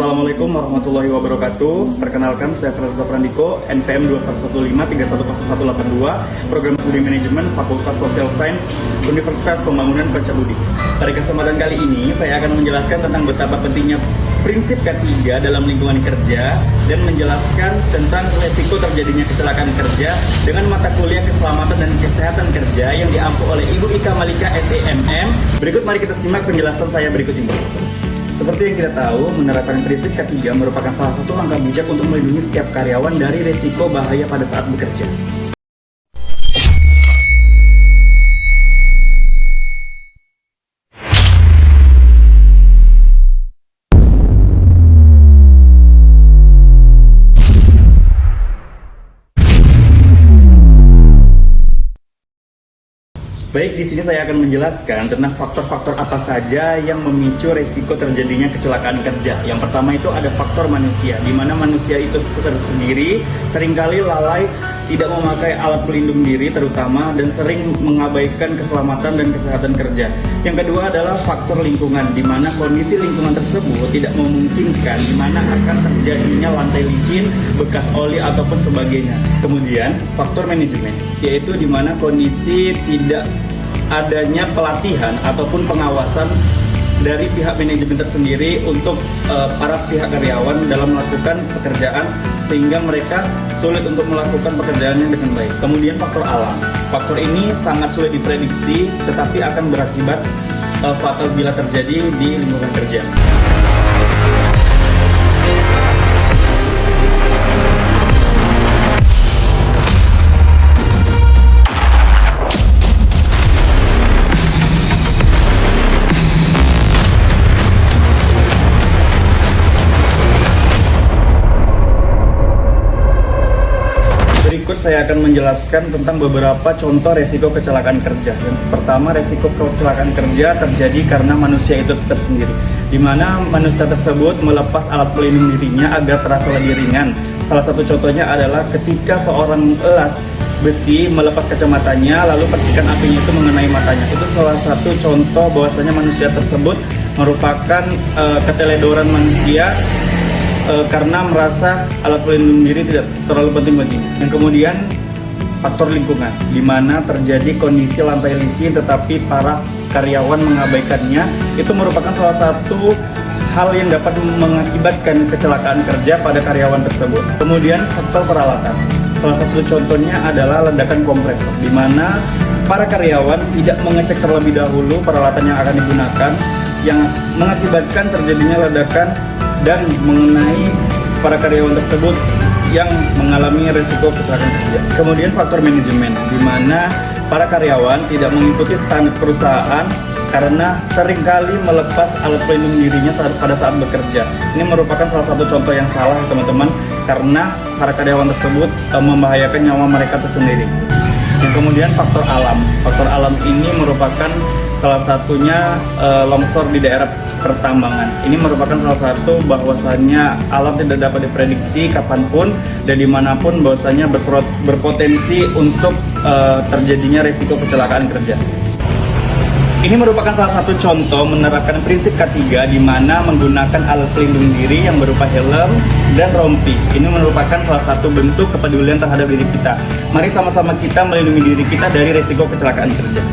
Assalamualaikum warahmatullahi wabarakatuh. Perkenalkan, saya Frederick Prandiko, NPM 21153182, Program Studi Manajemen Fakultas Social Science, Universitas Pembangunan Pancabudi. Pada kesempatan kali ini, saya akan menjelaskan tentang betapa pentingnya prinsip K3 dalam lingkungan kerja dan menjelaskan tentang resiko terjadinya kecelakaan kerja dengan mata kuliah keselamatan dan kesehatan kerja yang diampu oleh Ibu Ika Malika SEMM. Berikut mari kita simak penjelasan saya berikut ini. Seperti yang kita tahu, menerapkan prinsip K3 merupakan salah satu langkah bijak untuk melindungi setiap karyawan dari resiko bahaya pada saat bekerja. Baik, di sini saya akan menjelaskan tentang faktor-faktor apa saja yang memicu resiko terjadinya kecelakaan kerja. Yang pertama itu ada faktor manusia, di mana manusia itu sendiri seringkali lalai, tidak memakai alat pelindung diri terutama, dan sering mengabaikan keselamatan dan kesehatan kerja. Yang kedua adalah faktor lingkungan, di mana kondisi lingkungan tersebut tidak memungkinkan, di mana akan terjadinya lantai licin, bekas oli ataupun sebagainya. Kemudian faktor manajemen, yaitu di mana kondisi tidak adanya pelatihan ataupun pengawasan dari pihak manajemen tersendiri untuk para pihak karyawan dalam melakukan pekerjaan, sehingga mereka sulit untuk melakukan pekerjaannya dengan baik. Kemudian faktor alam, faktor ini sangat sulit diprediksi tetapi akan berakibat fatal bila terjadi di lingkungan kerja. Berikut saya akan menjelaskan tentang beberapa contoh resiko kecelakaan kerja. Yang pertama, resiko kecelakaan kerja terjadi karena manusia itu tersendiri, di mana manusia tersebut melepas alat pelindung dirinya agar terasa lebih ringan. Salah satu contohnya adalah ketika seorang elas besi melepas kacamatanya, lalu percikan apinya itu mengenai matanya. Itu salah satu contoh bahwasanya manusia tersebut merupakan keteledoran manusia karena merasa alat pelindung diri tidak terlalu penting baginya. Yang kemudian faktor lingkungan, di mana terjadi kondisi lantai licin tetapi para karyawan mengabaikannya, itu merupakan salah satu hal yang dapat mengakibatkan kecelakaan kerja pada karyawan tersebut. Kemudian faktor peralatan, salah satu contohnya adalah ledakan kompresor, di mana para karyawan tidak mengecek terlebih dahulu peralatan yang akan digunakan, yang mengakibatkan terjadinya ledakan dan mengenai para karyawan tersebut yang mengalami risiko kecelakaan kerja. Kemudian faktor manajemen, di mana para karyawan tidak mengikuti standar perusahaan karena seringkali melepas alat pelindung dirinya pada saat bekerja. Ini merupakan salah satu contoh yang salah, teman-teman, karena para karyawan tersebut membahayakan nyawa mereka tersendiri. Yang kemudian faktor alam. Faktor alam ini merupakan salah satunya longsor di daerah pertambangan. Ini merupakan salah satu bahwasannya alam tidak dapat diprediksi kapanpun dan dimanapun, bahwasannya berpotensi untuk terjadinya resiko kecelakaan kerja. Ini merupakan salah satu contoh menerapkan prinsip K3, di mana menggunakan alat pelindung diri yang berupa helm dan rompi. Ini merupakan salah satu bentuk kepedulian terhadap diri kita. Mari sama-sama kita melindungi diri kita dari resiko kecelakaan kerja.